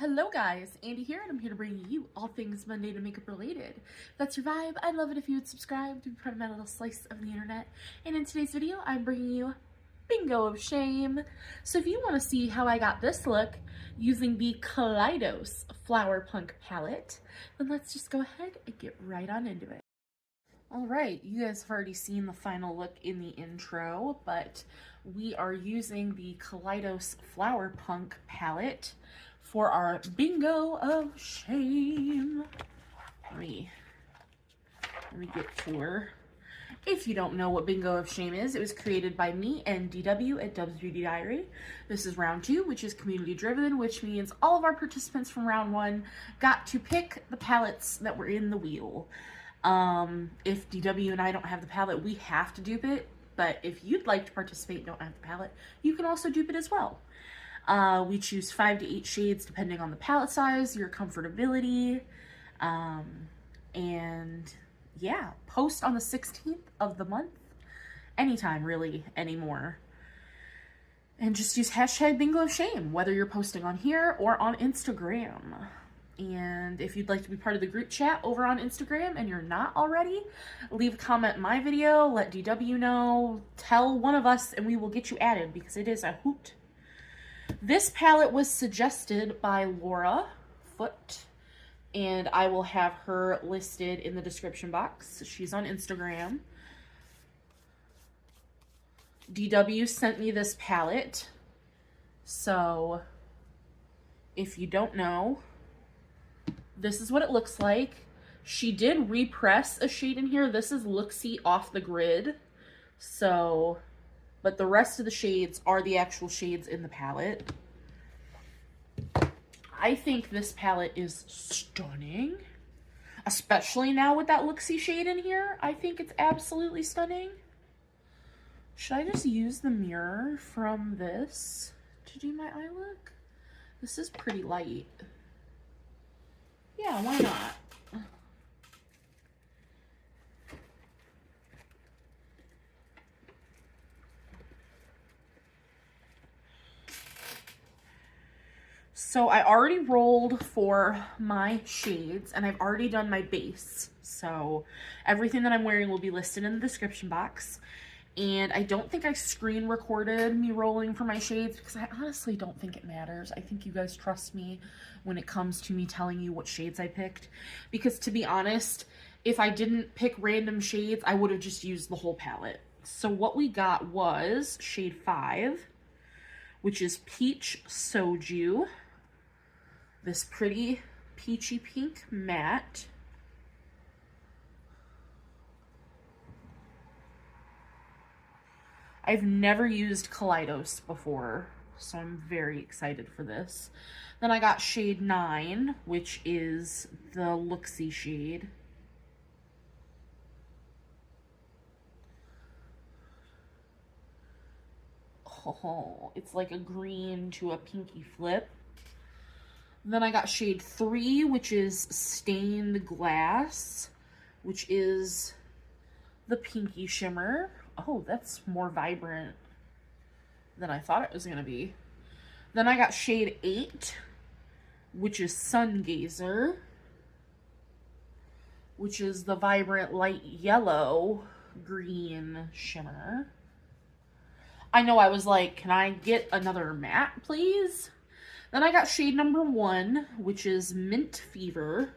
Hello guys, Andy here, and I'm here to bring you all things Monday to makeup related. If that's your vibe, I'd love it if you would subscribe to be part of my little slice of the internet. And in today's video, I'm bringing you Bingo of Shame. So if you want to see how I got this look using the Kaleidos Flower Punk palette, then let's just go ahead and get right on into it. Alright, you guys have already seen the final look in the intro, but we are using the Kaleidos Flower Punk palette for our Bingo of Shame. Let me get to her. If you don't know what Bingo of Shame is, it was created by me and DW at Dub's Beauty Diary. This is round 2, which is community driven, which means all of our participants from round 1 got to pick the palettes that were in the wheel. If DW and I don't have the palette, we have to dupe it, but if you'd like to participate and don't have the palette, you can also dupe it as well. We choose 5 to 8 shades depending on the palette size, your comfortability, and yeah, post on the 16th of the month, anytime really anymore. And just use hashtag Bingo of Shame, whether you're posting on here or on Instagram. And if you'd like to be part of the group chat over on Instagram and you're not already, leave a comment in my video, let DW know, tell one of us, and we will get you added because it is a hoot. This palette was suggested by Laura Foot, and I will have her listed in the description box. She's on Instagram. DW sent me this palette, so if you don't know, this is what it looks like. She did repress a shade in here. This is Looksy Off the Grid, so... but the rest of the shades are the actual shades in the palette. I think this palette is stunning, especially now with that Looksy shade in here. I think it's absolutely stunning. Should I just use the mirror from this to do my eye look? This is pretty light. Yeah, why not? So I already rolled for my shades and I've already done my base. So everything that I'm wearing will be listed in the description box. And I don't think I screen recorded me rolling for my shades because I honestly don't think it matters. I think you guys trust me when it comes to me telling you what shades I picked. Because to be honest, if I didn't pick random shades, I would have just used the whole palette. So what we got was shade 5, which is Peach Soju. This pretty peachy pink matte. I've never used Kaleidos before, so I'm very excited for this. Then I got shade 9, which is the Looksy shade. Oh, it's like a green to a pinky flip. Then I got shade 3, which is Stained Glass, which is the pinky shimmer. Oh, that's more vibrant than I thought it was going to be. Then I got shade 8, which is Sun Gazer, which is the vibrant light yellow green shimmer. I know, I was like, can I get another matte, please? Then I got shade number 1, which is Mint Fever.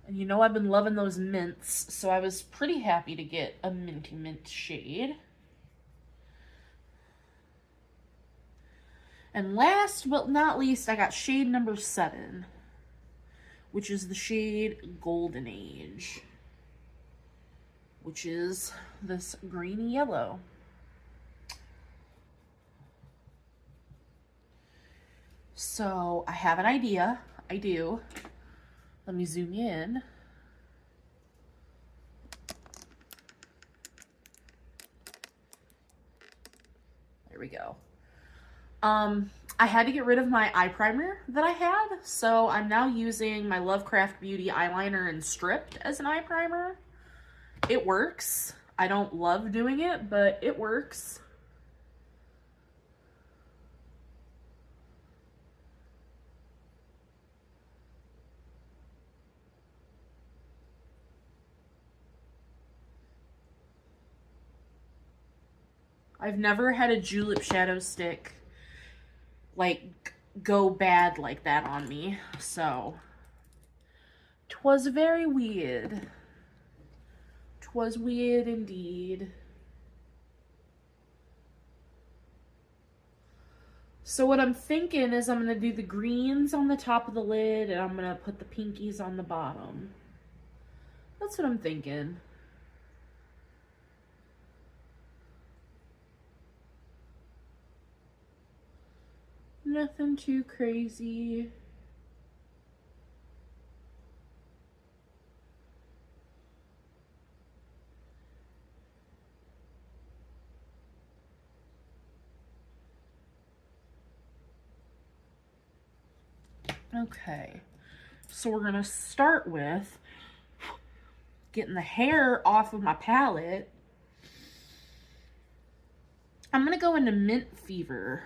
And you know I've been loving those mints, so I was pretty happy to get a minty mint shade. And last but not least, I got shade number 7, which is the shade Golden Age, which is this greeny yellow. So I have an idea. I do. Let me zoom in. There we go. I had to get rid of my eye primer that I had, so I'm now using my Lovecraft Beauty eyeliner in Stripped as an eye primer. It works. I don't love doing it, but it works. I've never had a julep shadow stick like go bad like that on me, so 'twas very weird. 'Twas weird indeed. So what I'm thinking is I'm going to do the greens on the top of the lid and I'm going to put the pinkies on the bottom. That's what I'm thinking. Nothing too crazy. Okay, so we're gonna start with getting the hair off of my palette. I'm gonna go into Mint Fever.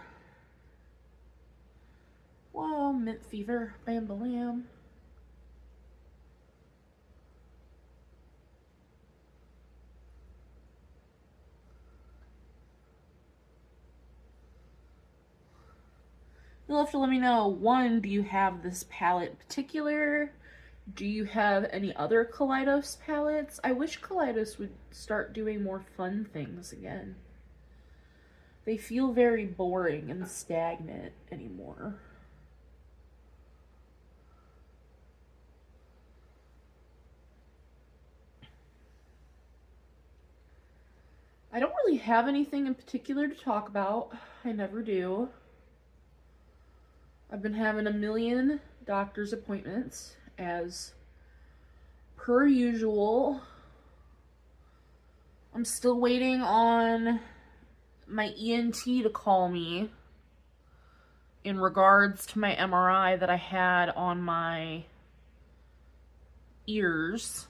Whoa, Mint Fever, bam bam. You'll have to let me know, one, do you have this palette in particular? Do you have any other Kaleidos palettes? I wish Kaleidos would start doing more fun things again. They feel very boring and stagnant anymore. I don't really have anything in particular to talk about. I never do. I've been having a million doctor's appointments as per usual. I'm still waiting on my ENT to call me in regards to my MRI that I had on my ears.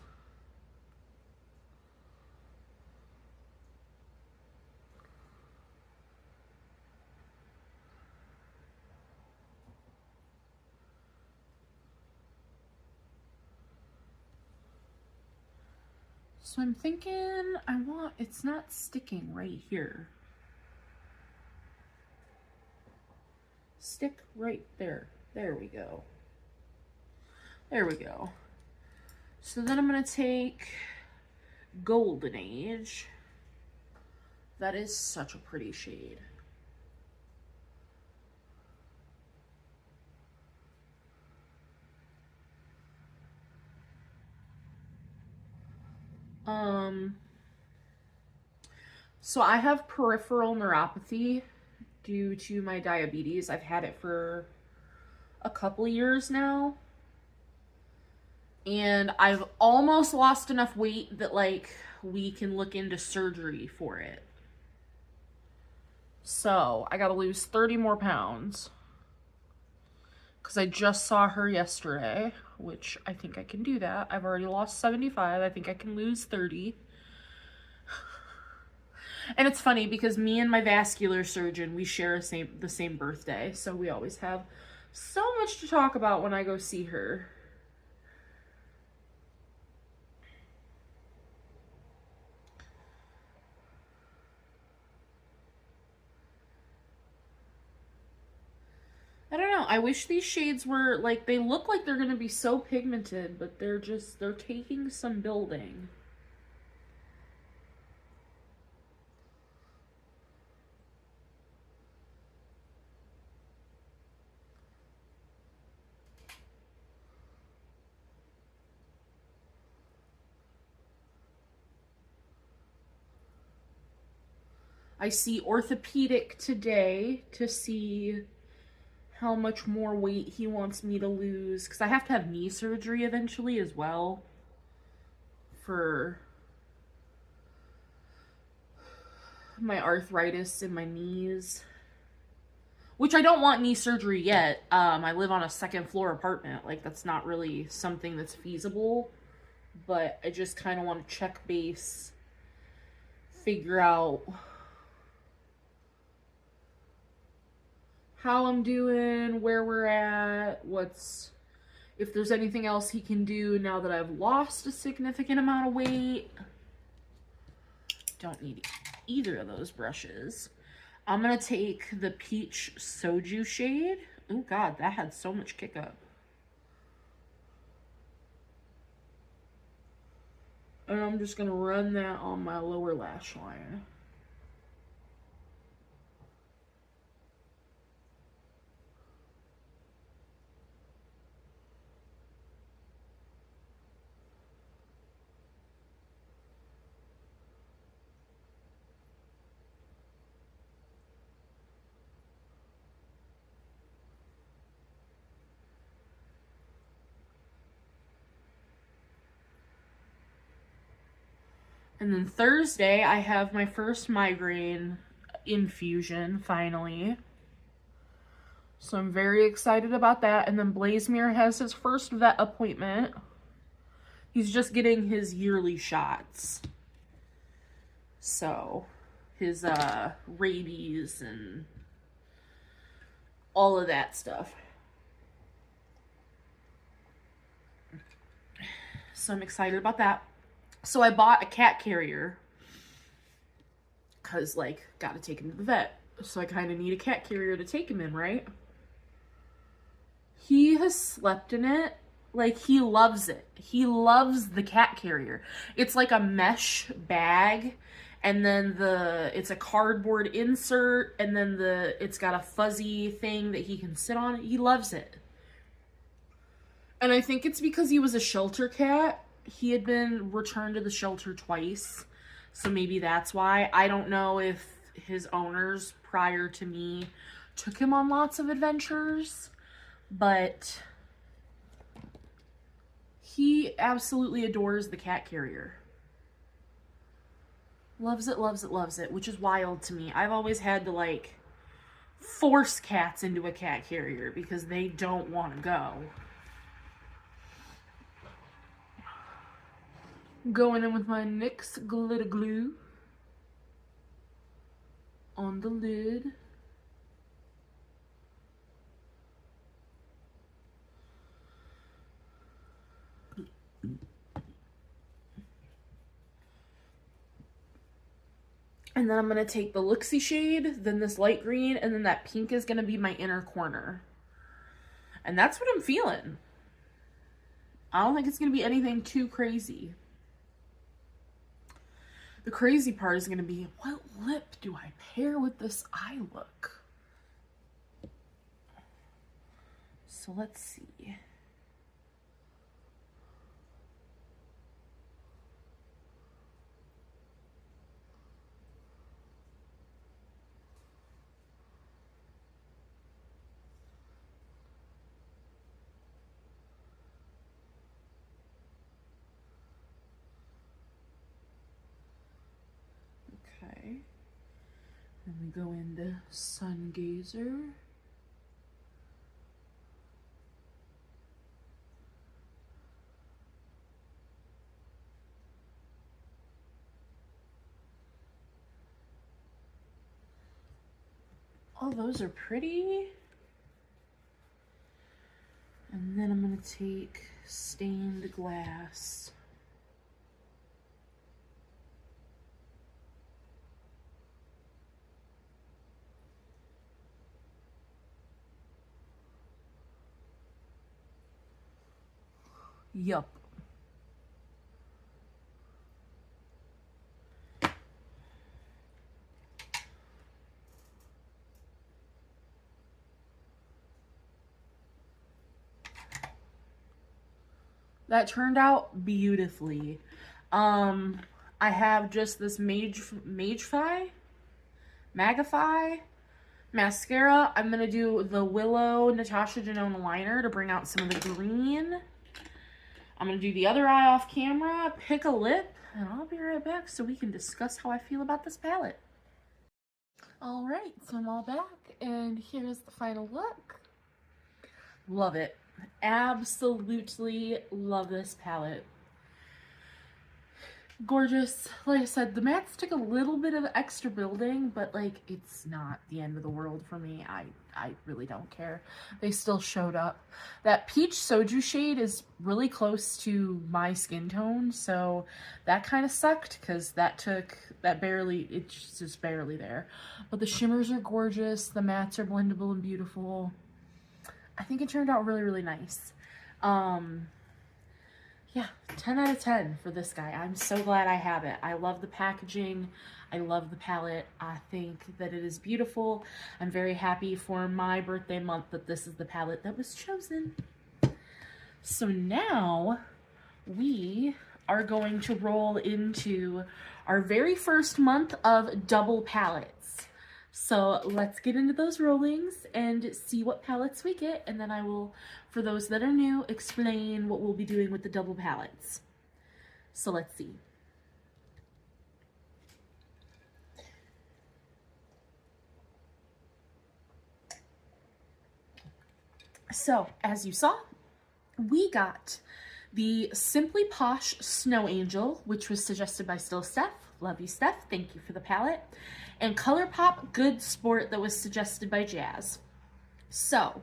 So I'm thinking it's not sticking right here. Stick right there. There we go. There we go. So then I'm going to take Golden Age. That is such a pretty shade. So I have peripheral neuropathy due to my diabetes. I've had it for a couple years now. And I've almost lost enough weight that like we can look into surgery for it. So I gotta lose 30 more pounds. Because I just saw her yesterday, which I think I can do that. I've already lost 75. I think I can lose 30. And it's funny because me and my vascular surgeon, we share the same birthday. So we always have so much to talk about when I go see her. I don't know. I wish these shades were like, they look like they're going to be so pigmented, but they're taking some building. I see orthopedic today to see how much more weight he wants me to lose, because I have to have knee surgery eventually as well for my arthritis in my knees, which I don't want knee surgery yet. I live on a second floor apartment. Like, that's not really something that's feasible, but I just kind of want to check base, figure out how I'm doing, where we're at, if there's anything else he can do now that I've lost a significant amount of weight. Don't need either of those brushes. I'm going to take the Peach Soju shade. Oh God, that had so much kick up. And I'm just going to run that on my lower lash line. And then Thursday, I have my first migraine infusion, finally. So I'm very excited about that. And then Blazemere has his first vet appointment. He's just getting his yearly shots. So, his rabies and all of that stuff. So I'm excited about that. So I bought a cat carrier because, like, got to take him to the vet. So I kind of need a cat carrier to take him in, right? He has slept in it. Like, he loves it. He loves the cat carrier. It's like a mesh bag, and then it's a cardboard insert, and then it's got a fuzzy thing that he can sit on. He loves it. And I think it's because he was a shelter cat. He had been returned to the shelter twice, so maybe that's why. I don't know if his owners prior to me took him on lots of adventures, but he absolutely adores the cat carrier. Loves it, loves it, loves it, which is wild to me. I've always had to, like, force cats into a cat carrier because they don't want to go. Going in with my NYX glitter glue on the lid. And then I'm going to take the Luxie shade, then this light green, and then that pink is going to be my inner corner. And that's what I'm feeling. I don't think it's going to be anything too crazy. The crazy part is going to be, what lip do I pair with this eye look? So let's see. Okay, then we go into Sun Gazer. Oh, those are pretty. And then I'm going to take Stained Glass. Yup. That turned out beautifully. I have just this Magify mascara. I'm going to do the Willow Natasha Denona liner to bring out some of the green. I'm going to do the other eye off camera, pick a lip, and I'll be right back so we can discuss how I feel about this palette. Alright, so I'm all back, and here's the final look. Love it. Absolutely love this palette. Gorgeous. Like I said, the mats took a little bit of extra building, but like it's not the end of the world for me. I really don't care. They still showed up. That peach soju shade is really close to my skin tone, so that kind of sucked because it's just barely there. But the shimmers are gorgeous. The mattes are blendable and beautiful. I think it turned out really, really nice. Yeah, 10 out of 10 for this guy. I'm so glad I have it. I love the packaging. I love the palette. I think that it is beautiful. I'm very happy for my birthday month that this is the palette that was chosen. So now we are going to roll into our very first month of double palettes. So let's get into those rollings and see what palettes we get, and then I will, for those that are new, explain what we'll be doing with the double palettes. So let's see. So as you saw, we got the Simply Posh Snow Angel, which was suggested by Still Steph. Love you, Steph. Thank you for the palette. And ColourPop Good Sport that was suggested by Jazz. So,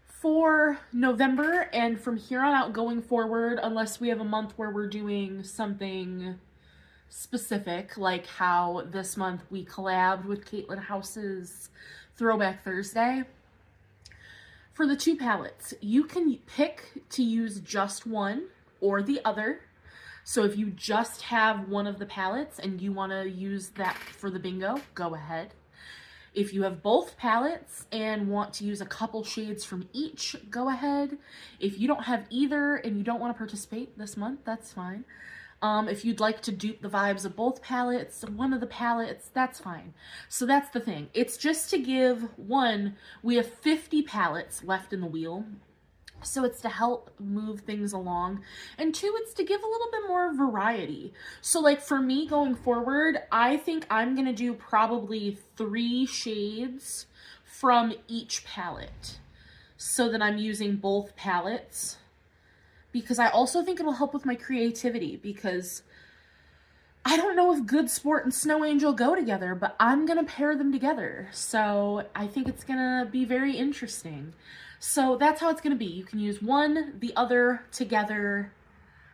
for November and from here on out going forward, unless we have a month where we're doing something specific, like how this month we collabed with Caitlin House's Throwback Thursday, for the two palettes, you can pick to use just one or the other. So if you just have one of the palettes and you want to use that for the bingo, go ahead. If you have both palettes and want to use a couple shades from each, go ahead. If you don't have either and you don't want to participate this month, that's fine. If you'd like to dupe the vibes of both palettes, one of the palettes, that's fine. So that's the thing. It's just to give, one, we have 50 palettes left in the wheel. So it's to help move things along. And two, it's to give a little bit more variety. So like for me going forward, I think I'm going to do probably 3 shades from each palette so that I'm using both palettes. Because I also think it'll help with my creativity, because I don't know if Good Sport and Snow Angel go together, but I'm going to pair them together. So I think it's going to be very interesting. So that's how it's going to be. You can use one, the other together,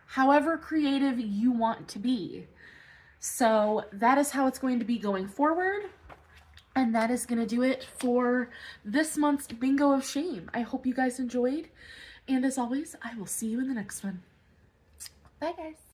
however creative you want to be. So that is how it's going to be going forward. And that is going to do it for this month's Bingo of Shame. I hope you guys enjoyed. And as always, I will see you in the next one. Bye, guys.